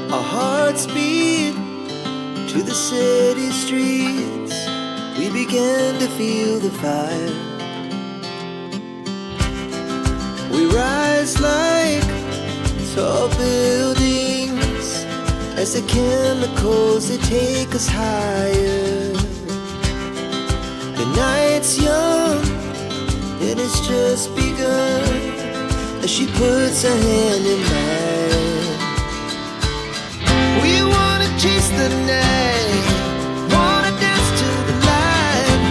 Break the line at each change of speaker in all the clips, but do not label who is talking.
Our hearts beat to the city streets. We began to feel the fire. We rise like tall buildings as the chemicals, they take us higher. The night's young and it's just begun as she puts her hand in mine. We wanna chase the night, wanna dance to the light,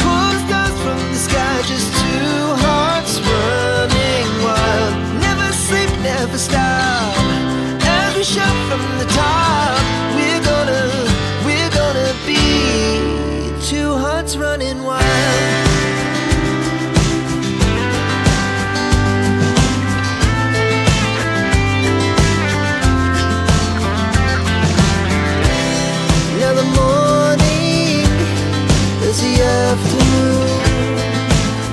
pull stars from the sky, just two hearts running wild. Never sleep, never stop, as we shout from the top. We're gonna be two hearts running wild. The afternoon,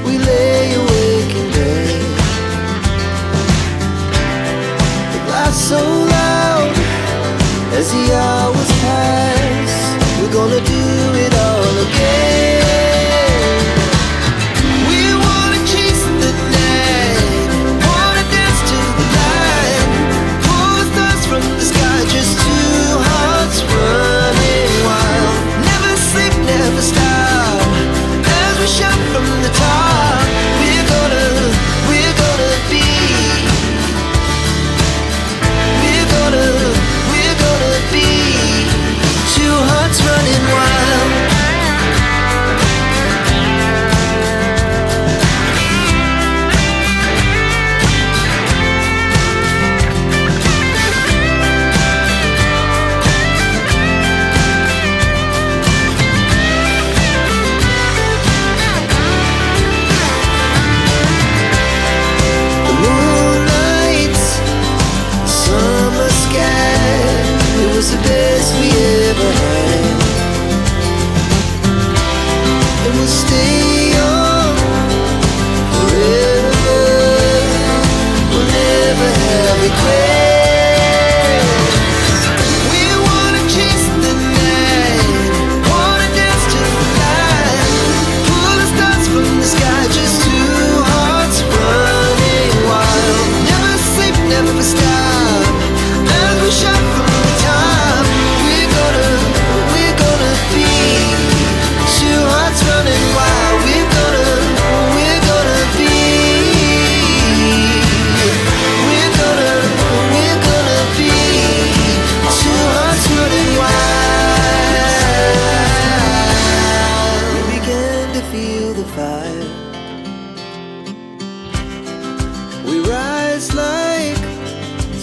we lay awake in bed. The glass so loud as the hours pass. We're gonna do it all again. We wanna chase the night, wanna dance to the light, pull stars from the sky, just two hearts running wild. Never sleep, never stop, shout from the top. We're gonna be. We're gonna be two hearts running wild. The best we ever had, and we'll stay young forever. We'll never have regrets. We wanna chase the night, wanna dance to the light, pull the stars from the sky, just two hearts running wild. Never sleep, never stop, as we shout from the top. Running wild, we're gonna be. We're gonna be two hearts running wild. We began to feel the fire. We rise like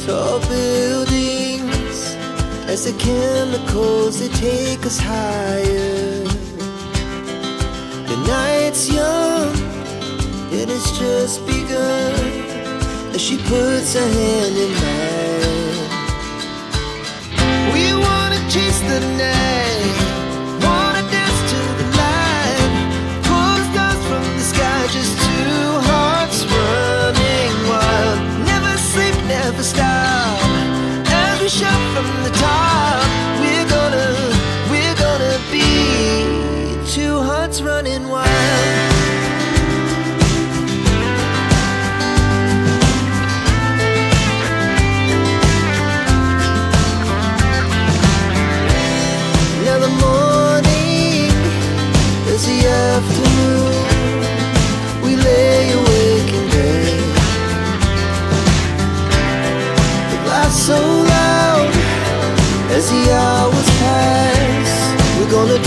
tall buildings as the chemicals, they take us higher. The night's young and it's just begun as she puts her hand in mine. We wanna chase the night, wanna dance to the light, pull stars from the sky, just two hearts running wild. Never sleep, never stop, as we shout from the top. We're gonna be two hearts running wild. Now the morning is the afternoon, we lay awake in bed. The glass so loud as the hours pass. We're gonna